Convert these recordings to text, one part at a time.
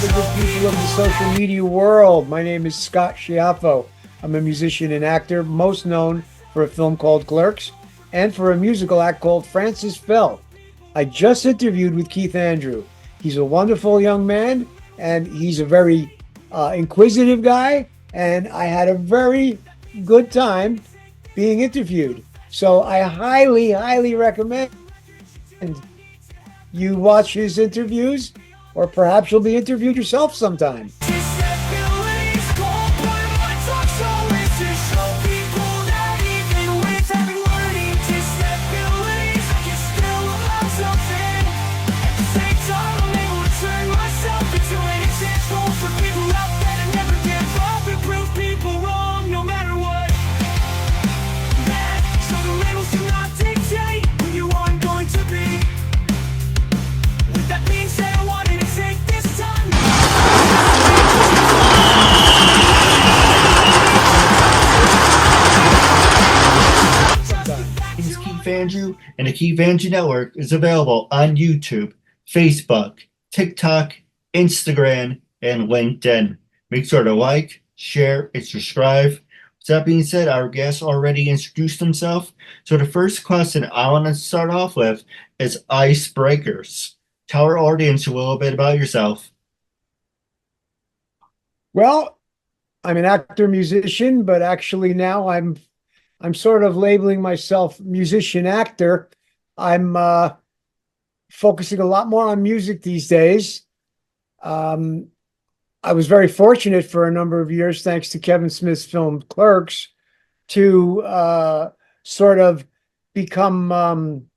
the good people of the social media world. My name is Scott Schiaffo. I'm a musician and actor, most known for a film called Clerks and for a musical act called Francis Fell. I just interviewed with Keith Andrew. He's a wonderful young man, and he's a very inquisitive guy, and I had a very good time being interviewed. So I highly, highly recommend you watch his interviews, or perhaps you'll be interviewed yourself sometime. Andrew and the Keith Andrew Network is available on YouTube, Facebook, TikTok, Instagram, and LinkedIn. Make sure to like, share, and subscribe. With that being said, our guest already introduced himself. So the first question I want to start off with is icebreakers. Tell our audience a little bit about yourself. Well, I'm an actor musician, but actually now I'm sort of labeling myself musician actor. I'm focusing a lot more on music these days. I was very fortunate for a number of years, thanks to Kevin Smith's film Clerks, to sort of become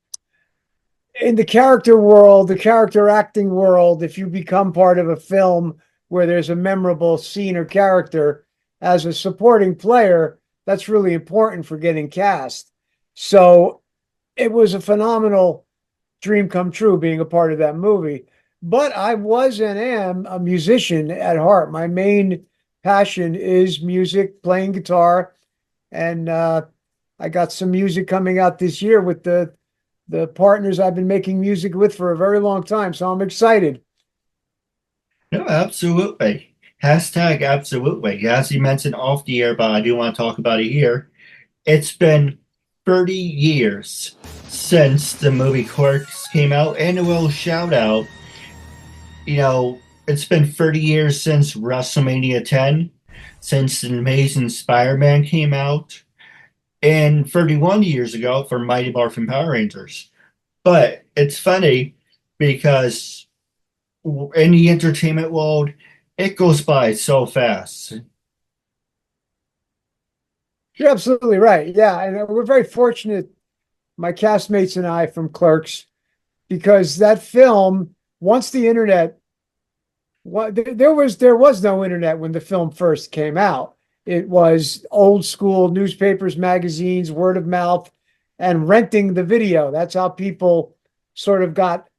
in the character world, the character acting world. If you become part of a film where there's a memorable scene or character as a supporting player, that's really important for getting cast. So it was a phenomenal dream come true being a part of that movie. But I was and am a musician at heart. My main passion is music, playing guitar. And I got some music coming out this year with the partners I've been making music with for a very long time. So I'm excited. No, absolutely. Hashtag absolutely. As you mentioned off the air, but I do want to talk about it here. It's been 30 years since the movie Clerks came out, and a little shout out. It's been 30 years since WrestleMania 10, since The Amazing Spider-Man came out, and 31 years ago for Mighty Morphin Power Rangers. But it's funny because in the entertainment world, it goes by so fast. You're absolutely right. Yeah, and we're very fortunate, my castmates and I from Clerks, because that film, once the internet, there was no internet when the film first came out. It was old school newspapers, magazines, word of mouth, and renting the video. That's how people sort of got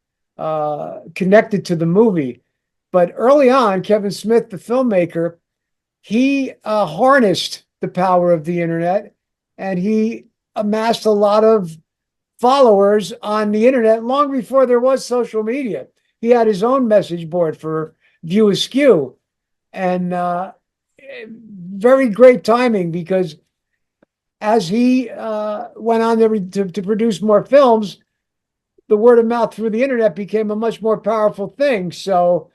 connected to the movie. But early on, Kevin Smith, the filmmaker, he harnessed the power of the internet, and he amassed a lot of followers on the internet long before there was social media. He had his own message board for View Askew, and very great timing, because as he went on to produce more films, the word of mouth through the internet became a much more powerful thing. So,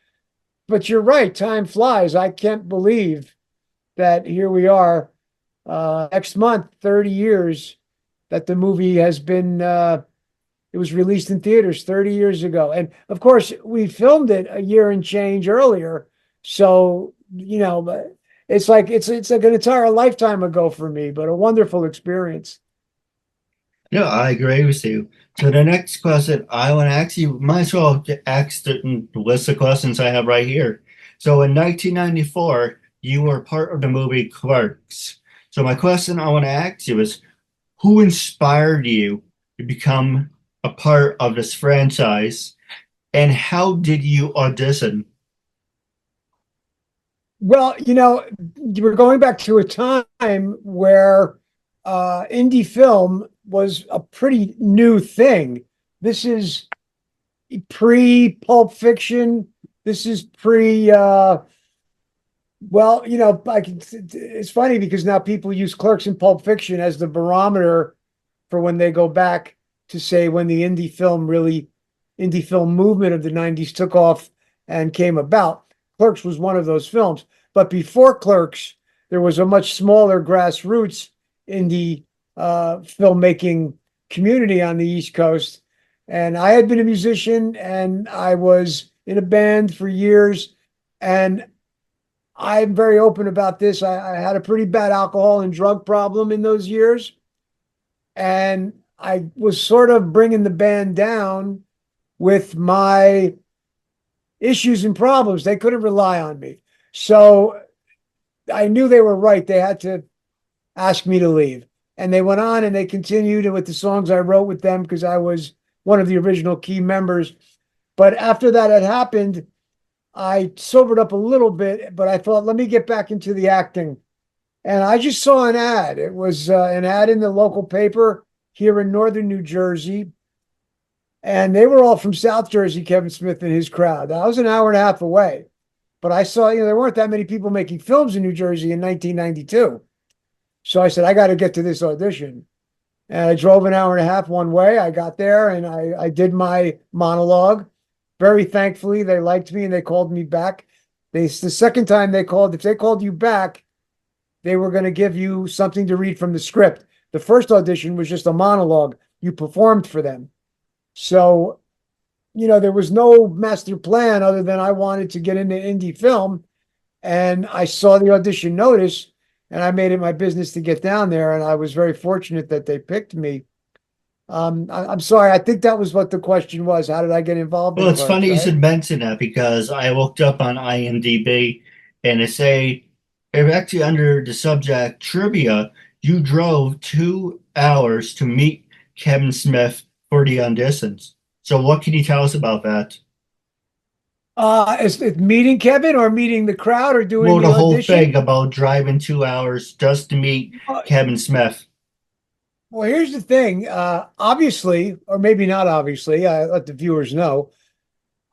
but you're right, time flies. I can't believe that here we are, next month, 30 years that the movie has been, it was released in theaters 30 years ago. And of course, we filmed it a year and change earlier. So, it's like an entire lifetime ago for me, but a wonderful experience. No, I agree with you. So the next question I want to ask you, might as well ask the list of questions I have right here. So in 1994, you were part of the movie Clerks. So my question I want to ask you is, who inspired you to become a part of this franchise, and how did you audition? Well, we're going back to a time where indie film was a pretty new thing. This is pre-Pulp Fiction, This is pre, well, it's funny because now people use Clerks and Pulp Fiction as the barometer for when they go back to say when the indie film movement of the 90s took off and came about. Clerks was one of those films. But before Clerks, there was a much smaller grassroots indie filmmaking community on the East Coast. And I had been a musician and I was in a band for years. And I'm very open about this. I had a pretty bad alcohol and drug problem in those years. And I was sort of bringing the band down with my issues and problems. They couldn't rely on me. So I knew they were right. They had to ask me to leave. And they went on and they continued with the songs I wrote with them because I was one of the original key members. But after that had happened, I sobered up a little bit, but I thought, let me get back into the acting. And I just saw an ad. It was an ad in the local paper here in northern New Jersey. And they were all from South Jersey, Kevin Smith and his crowd. I was an hour and a half away. But I saw, there weren't that many people making films in New Jersey in 1992. So I said, I got to get to this audition. And I drove an hour and a half one way. I got there and I did my monologue. Very thankfully, they liked me and they called me back. The second time they called, if they called you back, they were going to give you something to read from the script. The first audition was just a monologue. You performed for them. So, there was no master plan other than I wanted to get into indie film. And I saw the audition notice and I made it my business to get down there. And I was very fortunate that they picked me. I'm sorry. I think that was what the question was. How did I get involved Well, in it's Clerks, funny you right? should mention that because I looked up on IMDb and it actually under the subject trivia, you drove 2 hours to meet Kevin Smith for the auditions. So what can you tell us about that? Is it meeting Kevin or meeting the crowd or doing Well, the the whole audition? thing about driving 2 hours just to meet Uh, Kevin Smith. well, here's the thing. Obviously, or maybe not obviously, I let the viewers know.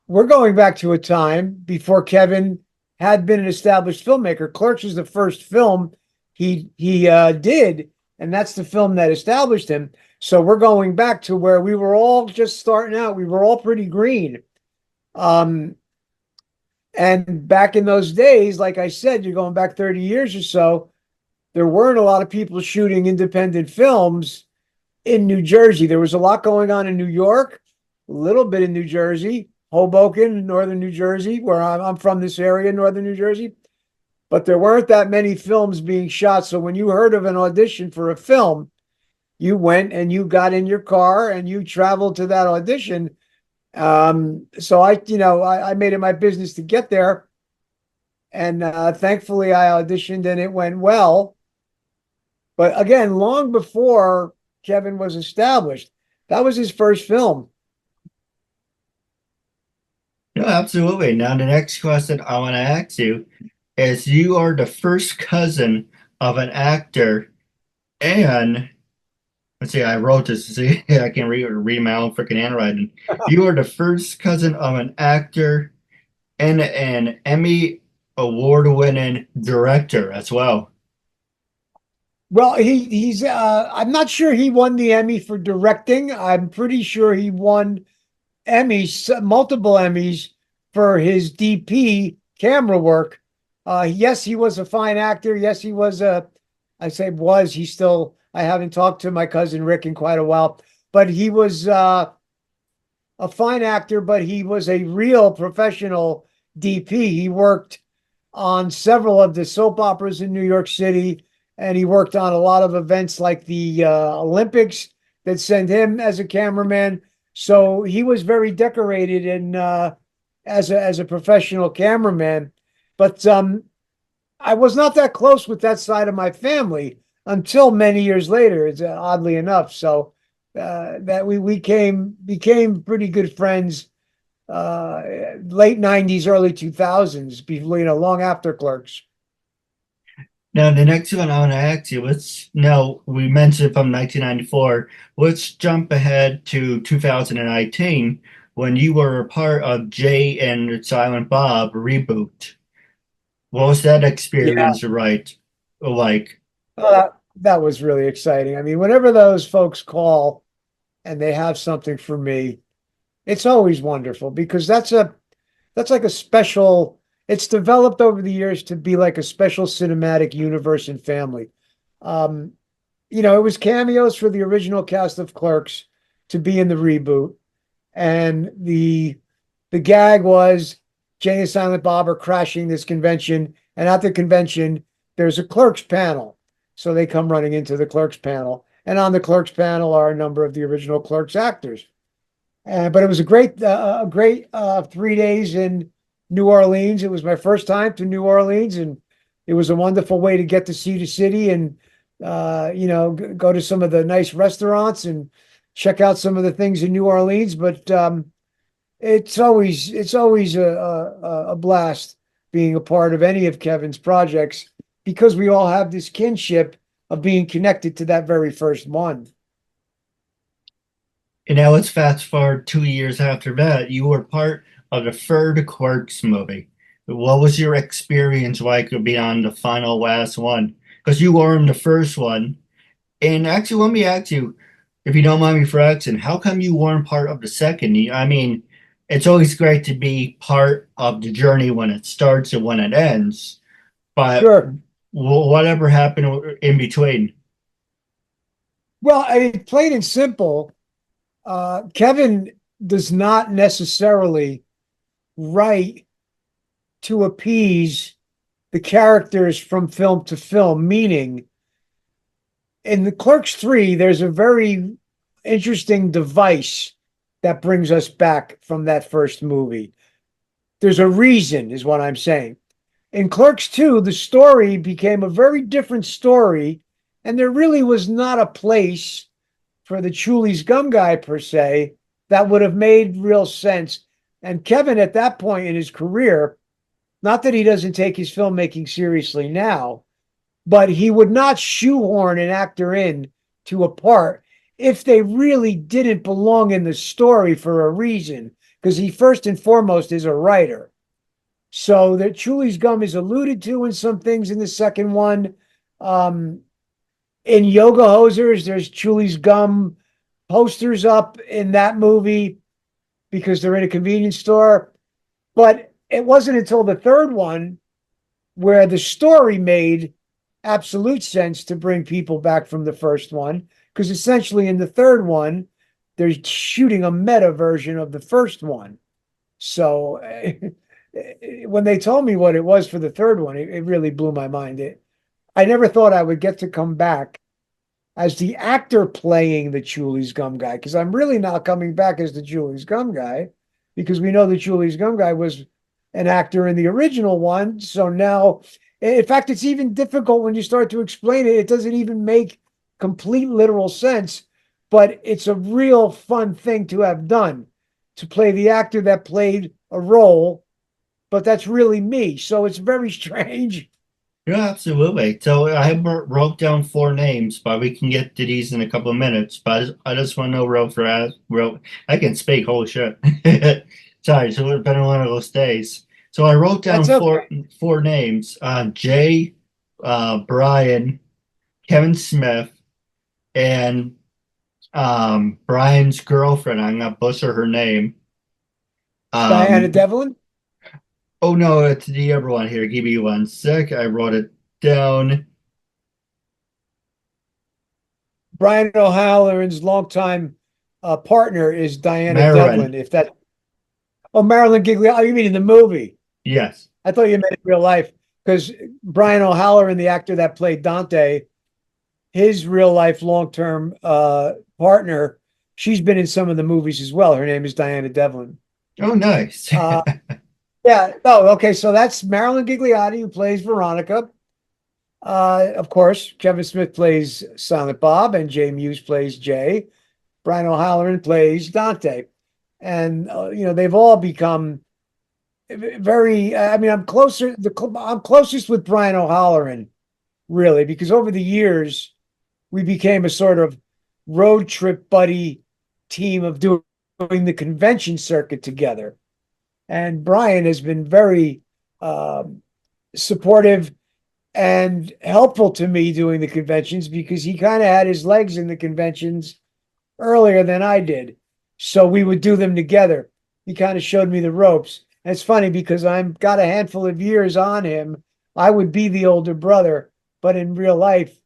We're going back to a time before Kevin had been an established filmmaker. Clerks is the first film he did, and that's the film that established him. So we're going back to where we were all just starting out. We were all pretty green. Um, and back in those days, like I said, you're going back 30 years or so, there weren't a lot of people shooting independent films in New Jersey. There was a lot going on in New York, a little bit in New Jersey, Hoboken, northern New Jersey, where I'm from, this area, northern New Jersey. But there weren't that many films being shot. So when you heard of an audition for a film, you went and you got in your car and you traveled to that audition. So I made it my business to get there. And thankfully I auditioned and it went well. But again, long before Kevin was established, that was his first film. No, absolutely. Now, the next question I want to ask you is you are the first cousin of an actor and let's see, I wrote this. See, I can read my own freaking handwriting. You are the first cousin of an actor and an Emmy award-winning director as well. Well, he's I'm not sure he won the Emmy for directing. I'm pretty sure he won Emmys, multiple Emmys for his DP camera work. Yes, he was a fine actor. Yes, he was I say was, he still, I haven't talked to my cousin Rick in quite a while, but he was a fine actor, but he was a real professional DP. He worked on several of the soap operas in New York City, and he worked on a lot of events like the Olympics that sent him as a cameraman. So he was very decorated and as a professional cameraman. But I was not that close with that side of my family until many years later. It's oddly enough. So that we became pretty good friends late 90s, early 2000s, long after Clerks. Now, the next one I want to ask you, now we mentioned from 1994, let's jump ahead to 2019 when you were a part of Jay and Silent Bob reboot. What was that Yeah. experience like? Well, that was really exciting. I mean, whenever those folks call and they have something for me, it's always wonderful because that's like a special, it's developed over the years to be like a special cinematic universe and family. Um, it was cameos for the original cast of Clerks to be in the reboot. And the gag was Jay and Silent Bob are crashing this convention, and at the convention, there's a Clerks panel. So they come running into the Clerks panel. And on the Clerks panel are a number of the original Clerks actors. But it was a great 3 days in New Orleans. It was my first time to New Orleans, and it was a wonderful way to get to see the city and go to some of the nice restaurants and check out some of the things in New Orleans. But it's always a blast being a part of any of Kevin's projects because we all have this kinship of being connected to that very first one. And now let's fast forward 2 years after that. You were part of the third Clerks movie. What was your experience like being on the final last one? Because you were in the first one. And actually, let me ask you, if you don't mind me for asking, how come you weren't part of the second? I mean, it's always great to be part of the journey when it starts and when it ends. But Sure. whatever happened in between? Well, I mean, plain and simple, Kevin does not necessarily write to appease the characters from film to film, meaning in the Clerks 3, there's a very interesting device that brings us back from that first movie. There's a reason, is what I'm saying. In Clerks 2, the story became a very different story, and there really was not a place for the Chewlies Gum Guy per se that would have made real sense. And Kevin, at that point in his career, not that he doesn't take his filmmaking seriously now, but he would not shoehorn an actor in to a part if they really didn't belong in the story for a reason, because he first and foremost is a writer. So that Chewlies Gum is alluded to in some things in the second one. In Yoga Hosers, there's Chewlies Gum posters up in that movie because they're in a convenience store. But it wasn't until the third one where the story made absolute sense to bring people back from the first one. Because essentially in the third one, they're shooting a meta version of the first one. So when they told me what it was for the third one, it really blew my mind. I never thought I would get to come back as the actor playing the Chewlies Gum Guy, because I'm really not coming back as the Chewlies Gum Guy, because we know the Chewlies Gum Guy was an actor in the original one. So now, in fact, it's even difficult when you start to explain it. It doesn't even make complete literal sense, but it's a real fun thing to have done, to play the actor that played a role, but that's really me. So it's very strange. Yeah, absolutely. So I wrote down four names, but we can get to these in a couple of minutes. But I just want to know real. I can speak. Holy shit! Sorry, so it's been one of those days. So I wrote down That's okay. four names: Jay, Brian, Kevin Smith, and Brian's girlfriend. I'm gonna butcher her name. Diana Um, Devlin. oh no, it's the other one here. Give me one sec. I wrote it down. Brian O'Halloran's longtime partner is Diana Marin. Devlin. If that, oh, Marilyn Giglio. Oh, you mean in the movie? Yes. I thought you meant in real life because Brian O'Halloran, the actor that played Dante, his real life long term partner, she's been in some of the movies as well. Her name is Diana Devlin. Oh, nice. Uh, yeah. Oh, okay. So that's Marilyn Gigliotti who plays Veronica. Of course, Kevin Smith plays Silent Bob, and Jay Muse plays Jay. Brian O'Halloran plays Dante, and they've all become very. I mean, I'm closest with Brian O'Halloran, really, because over the years we became a sort of road trip buddy team of doing doing the convention circuit together. And Brian has been very supportive and helpful to me doing the conventions because he kind of had his legs in the conventions earlier than I did. So we would do them together. He kind of showed me the ropes. And it's funny because I'm got a handful of years on him. I would be the older brother, but in real life,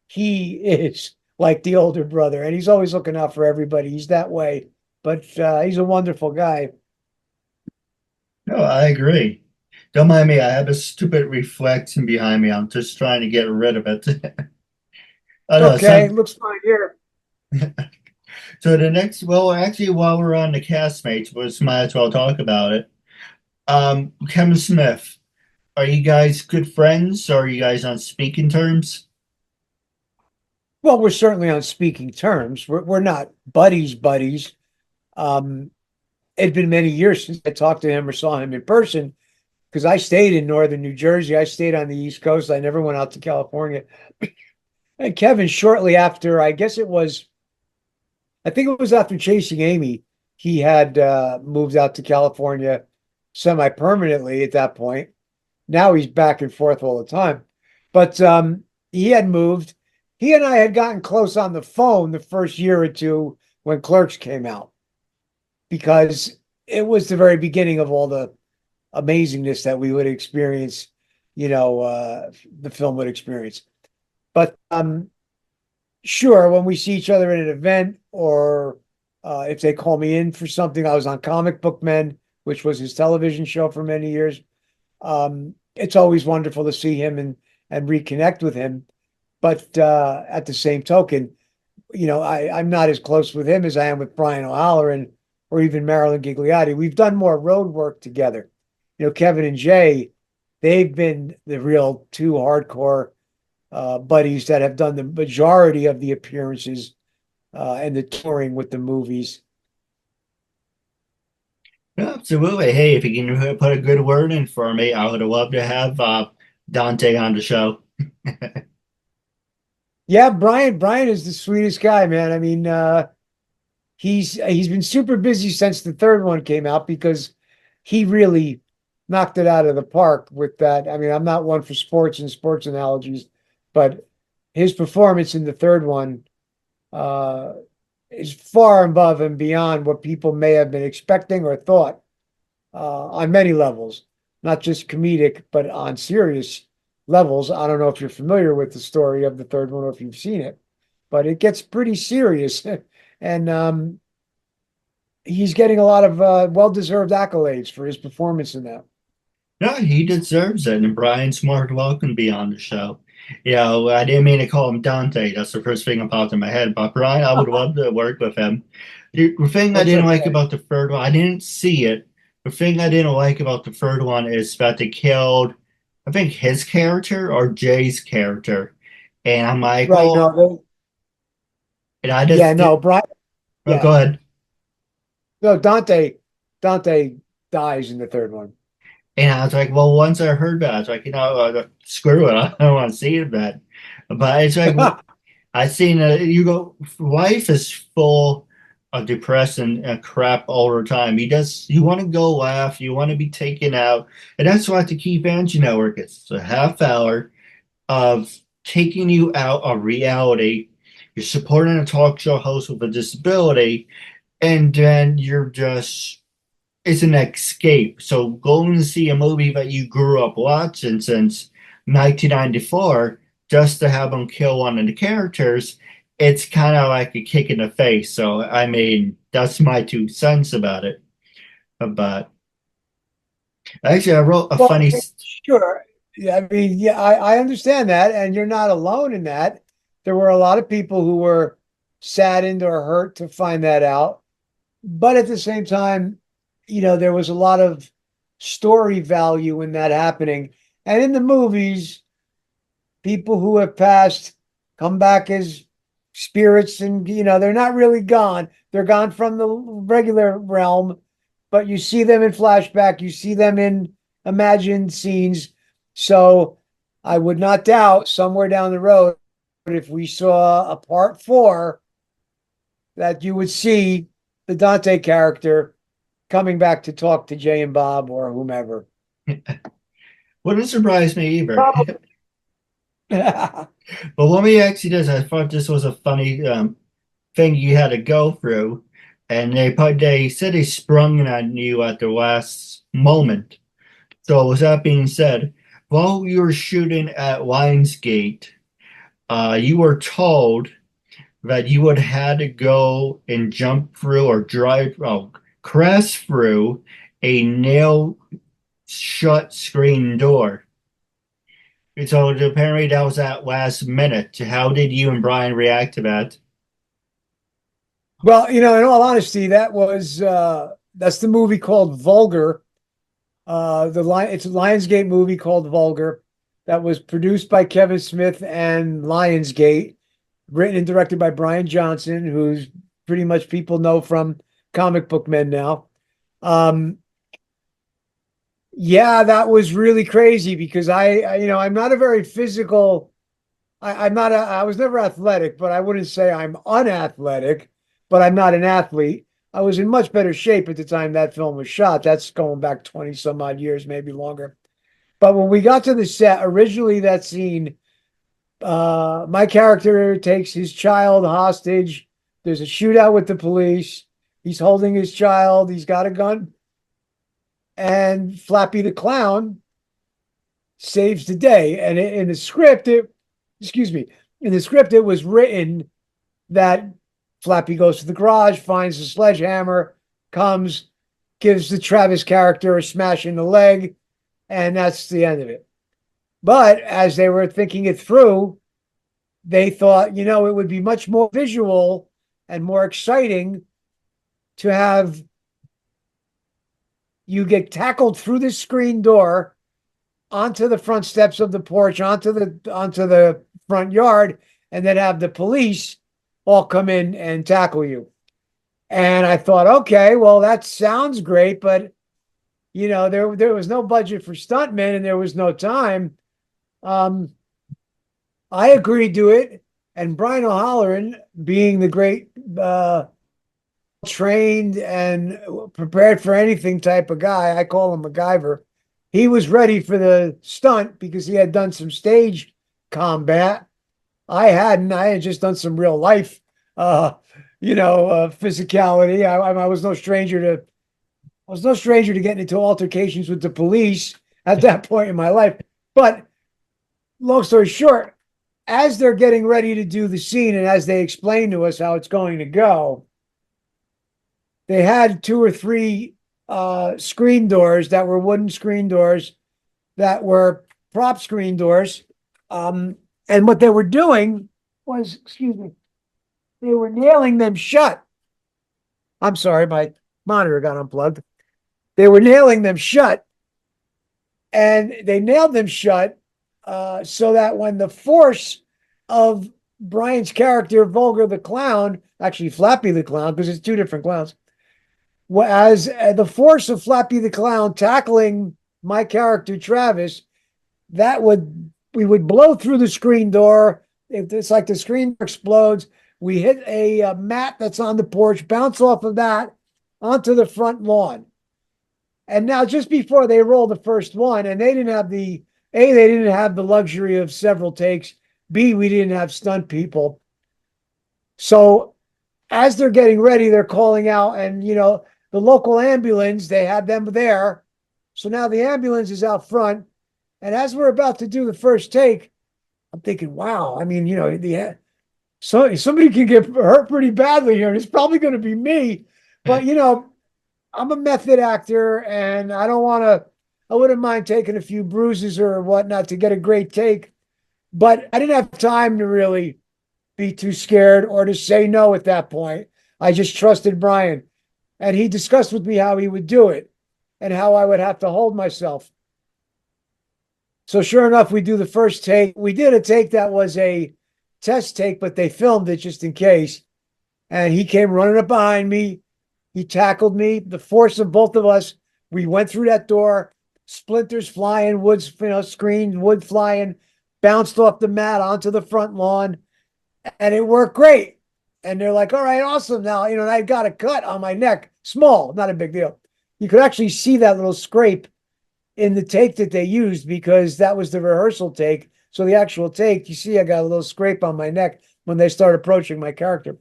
he is like the older brother, and he's always looking out for everybody. He's that way, but he's a wonderful guy. No, I agree. Don't mind me. I have a stupid reflection behind me. I'm just trying to get rid of it. Oh no, Okay, some looks fine here. so the next well actually while we're on the castmates, we might as well talk about it. Kevin Smith, are you guys good friends? Or are you guys on speaking terms? Well, we're certainly on speaking terms. We're not buddies, buddies. Um, it'd been many years since I talked to him or saw him in person because I stayed in northern New Jersey. I stayed on the East Coast. I never went out to California. And Kevin, shortly after, I think it was after Chasing Amy, he had moved out to California semi-permanently at that point. Now he's back and forth all the time. But he had moved. He and I had gotten close on the phone the first year or two when Clerks came out because it was the very beginning of all the amazingness that we would experience, the film would experience. But sure, when we see each other at an event or if they call me in for something, I was on Comic Book Men, which was his television show for many years. It's always wonderful to see him and reconnect with him. But at the same token, I'm not as close with him as I am with Brian O'Halloran or even Marilyn Gigliotti. We've done more road work together. Kevin and Jay, they've been the real two hardcore buddies that have done the majority of the appearances and the touring with the movies. Absolutely. Hey, if you can put a good word in for me, I would love to have Dante on the show. Yeah, Brian is the sweetest guy, man. I mean, he's been super busy since the third one came out because he really knocked it out of the park with that. I mean, I'm not one for sports and sports analogies, but his performance in the third one uh, is far above and beyond what people may have been expecting or thought on many levels, not just comedic, but on serious levels. I don't know if you're familiar with the story of the third one or if you've seen it, but it gets pretty serious. And he's getting a lot of well-deserved accolades for his performance in that. No, he deserves it, and Brian's more than welcome to be on the show. I didn't mean to call him Dante. That's the first thing that popped in my head. But Brian, I would love to work with him. The thing I That's didn't like okay. about the third one, I didn't see it. The thing I didn't like about the third one is that they killed, I think, his character or Jay's character. And I'm like, Right. well, No, and I yeah, just no, did. Brian, Oh, go yeah. ahead. No, Dante dies in the third one. And I was like, well, once I heard that, I was like, screw it. I don't want to see it, that. But it's like, I seen you go. Life is full of depression and crap all the time. You want to go laugh. You want to be taken out, and that's what the Keith Andrew Network is. It's a half hour of taking you out of reality. You're supporting a talk show host with a disability, and then you're just it's an escape. So going to see a movie that you grew up watching since 1994 just to have them kill one of the characters, it's kind of like a kick in the face. So I mean, that's my 2 cents about it. But actually, I wrote a Well, funny. sure. Yeah, I mean, yeah, I understand that, and you're not alone in that. There were a lot of people who were saddened or hurt to find that out. But at the same time, there was a lot of story value in that happening. And in the movies, people who have passed come back as spirits and, they're not really gone. They're gone from the regular realm, but you see them in flashback, you see them in imagined scenes. So I would not doubt somewhere down the road, if we saw a part 4, that you would see the Dante character coming back to talk to Jay and Bob or whomever. Wouldn't surprise me either. Probably. But let me ask you this. I thought this was a funny thing you had to go through. And they said they sprung it on you at the last moment. So with that being said, while you were shooting at Lionsgate, you were told that you would have to go and jump through or crash through a nail shut screen door. So apparently that was at last minute. How did you and Brian react to that? Well, in all honesty, that's the movie called Vulgar. It's a Lionsgate movie called Vulgar that was produced by Kevin Smith and Lionsgate, written and directed by Brian Johnson, who's pretty much people know from Comic Book Men now. Yeah, that was really crazy because I'm not a very physical. I was never athletic, but I wouldn't say I'm unathletic, but I'm not an athlete. I was in much better shape at the time that film was shot. That's going back 20 some odd years, maybe longer. But when we got to the set, originally that scene, my character takes his child hostage. There's a shootout with the police. He's holding his child. He's got a gun. And Flappy the Clown saves the day. And in the script, in the script, it was written that Flappy goes to the garage, finds a sledgehammer, comes, gives the Travis character a smash in the leg, and that's the end of it. But as they were thinking it through, they thought, it would be much more visual and more exciting to have you get tackled through the screen door onto the front steps of the porch, onto the front yard, and then have the police all come in and tackle you. And I thought, okay, well, that sounds great, but there was no budget for stuntmen and there was no time. I agreed to it, and Brian O'Halloran, being the great trained and prepared for anything type of guy, I call him MacGyver. He was ready for the stunt because he had done some stage combat. I hadn't. I had just done some real life, physicality. I was no stranger to. I was no stranger to getting into altercations with the police at that point in my life. But long story short, as they're getting ready to do the scene and as they explain to us how it's going to go, they had 2 or 3 screen doors that were wooden screen doors that were prop screen doors. And what they were doing was, they were nailing them shut. I'm sorry, my monitor got unplugged. They were nailing them shut, and they nailed them shut so that when the force of Brian's character, Vulgar the Clown, actually Flappy the Clown, because it's 2 different clowns, as the force of Flappy the Clown tackling my character, Travis, we would blow through the screen door. It's like the screen explodes. We hit a mat that's on the porch, bounce off of that onto the front lawn. And now, just before they roll the first one, and they didn't have they didn't have the luxury of several takes. B, we didn't have stunt people. So as they're getting ready, they're calling out, and the local ambulance, they had them there. So now the ambulance is out front. And as we're about to do the first take, I'm thinking, wow, I mean, somebody can get hurt pretty badly here. And it's probably going to be me. But, I'm a method actor, and I wouldn't mind taking a few bruises or whatnot to get a great take. But I didn't have time to really be too scared or to say no at that point. I just trusted Brian. And he discussed with me how he would do it and how I would have to hold myself. So sure enough, we do the first take. We did a take that was a test take, but they filmed it just in case. And he came running up behind me. He tackled me. The force of both of us, we went through that door, splinters flying, screen, wood flying, bounced off the mat onto the front lawn. And it worked great. And they're like, all right, awesome. Now, and I got a cut on my neck, small, not a big deal. You could actually see that little scrape in the take that they used because that was the rehearsal take. So the actual take, you see, I got a little scrape on my neck when they start approaching my character.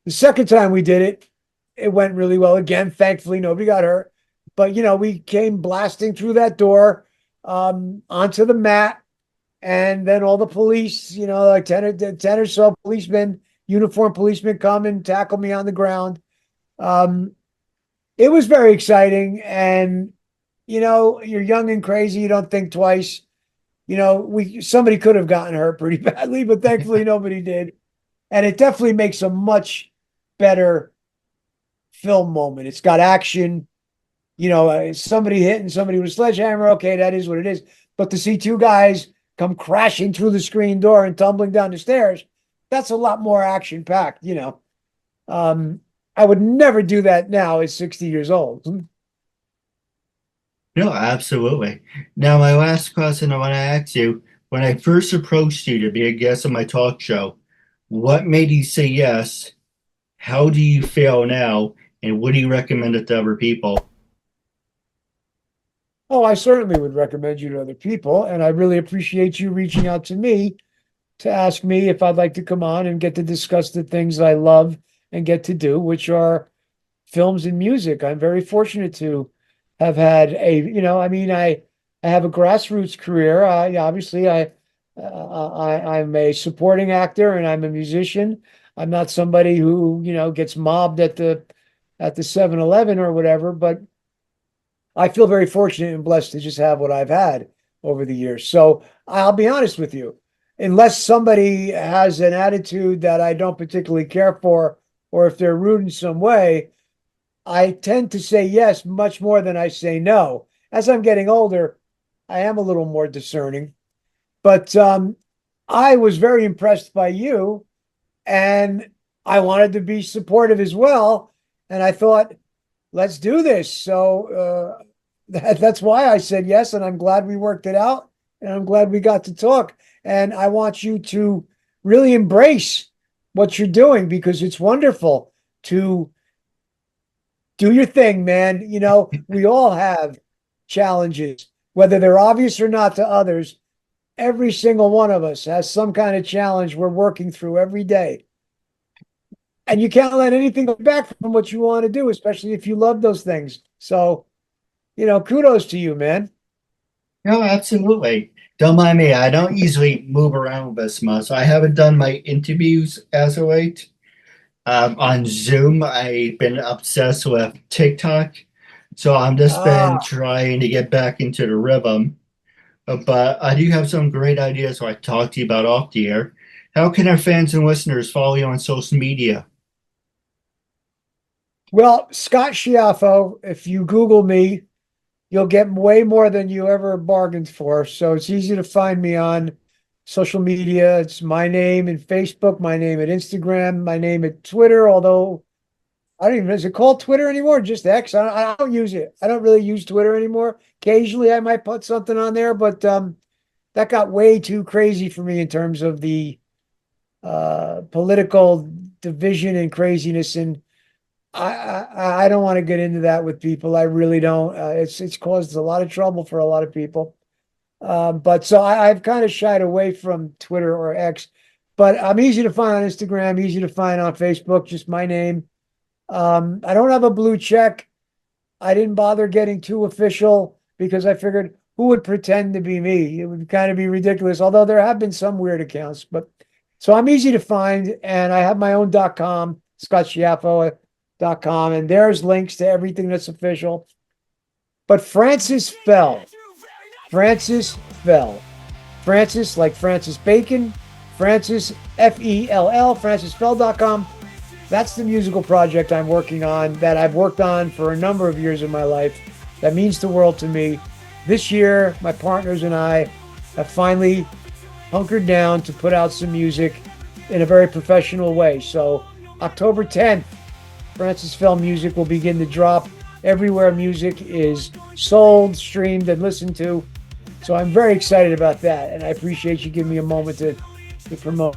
The second time we did it, it went really well. Again, thankfully, nobody got hurt. But, we came blasting through that door onto the mat. And then all the police, like 10 or so policemen, uniformed policemen come and tackle me on the ground. It was very exciting. And, you're young and crazy. You don't think twice. Somebody could have gotten hurt pretty badly, but thankfully nobody did. And it definitely makes a much better film moment. It's got action, somebody hitting somebody with a sledgehammer. Okay, that is what it is. But to see two guys come crashing through the screen door and tumbling down the stairs, that's a lot more action packed, I would never do that now at 60 years old. No, absolutely. Now, my last question I want to ask you, when I first approached you to be a guest on my talk show, what made you say yes? How do you feel now? And would you recommend it to other people? Oh, I certainly would recommend you to other people. And I really appreciate you reaching out to me to ask me if I'd like to come on and get to discuss the things I love and get to do, which are films and music. I'm very fortunate to have had I have a grassroots career. Obviously, I'm a supporting actor and I'm a musician. I'm not somebody who, gets mobbed at the 7-Eleven or whatever, but I feel very fortunate and blessed to just have what I've had over the years. So I'll be honest with you, unless somebody has an attitude that I don't particularly care for, or if they're rude in some way, I tend to say yes much more than I say no. As I'm getting older, I am a little more discerning. But I was very impressed by you, and I wanted to be supportive as well. And I thought, let's do this. So that's why I said yes, and I'm glad we worked it out, and I'm glad we got to talk. And I want you to really embrace what you're doing because it's wonderful to do your thing, man. We all have challenges, whether they're obvious or not to others. Every single one of us has some kind of challenge we're working through every day. And you can't let anything go back from what you want to do, especially if you love those things. So, kudos to you, man. No, absolutely. Don't mind me. I don't usually move around this much. I haven't done my interviews as of late. On Zoom, I've been obsessed with TikTok. So I'm just been Ah, trying to get back into the rhythm. But I do have some great ideas so I talk to you about off the air. How can our fans and listeners follow you on social media? well, Scott Schiaffo, if you Google me, you'll get way more than you ever bargained for. So it's easy to find me on social media. It's my name in Facebook, my name at Instagram, my name at Twitter, although I don't even, is it called Twitter anymore? Just X? I don't use it. I don't really use Twitter anymore. Occasionally I might put something on there, but that got way too crazy for me in terms of the political division and craziness. And I don't want to get into that with people. I really don't. It's caused a lot of trouble for a lot of people. But so I've kind of shied away from Twitter or X, but I'm easy to find on Instagram, easy to find on Facebook, just my name. I don't have a blue check. I didn't bother getting too official because I figured who would pretend to be me? It would kind of be ridiculous, although there have been some weird accounts. But so I'm easy to find, and I have my own .com, scottschiaffo.com, and there's links to everything that's official. But Francis fell. Francis fell. Francis, like Francis Bacon, Francis, Fell, francisfell.com. That's the musical project I'm working on that I've worked on for a number of years in my life. That means the world to me. This year, my partners and I have finally hunkered down to put out some music in a very professional way. So October 10th, Francis Fell music will begin to drop everywhere music is sold, streamed, and listened to. So I'm very excited about that, and I appreciate you giving me a moment to promote.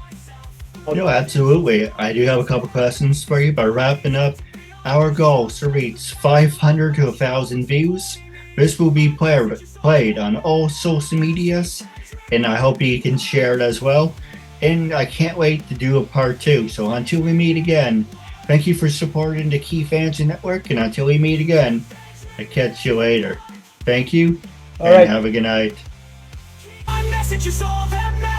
No, absolutely. I do have a couple questions for you. By wrapping up, our goal is to reach 500 to 1,000 views. This will be played on all social medias, and I hope you can share it as well. And I can't wait to do a part 2. So until we meet again, thank you for supporting the Keith Andrew Network, and until we meet again, I'll catch you later. Thank you, All and right. have a good night. My message is all that matters.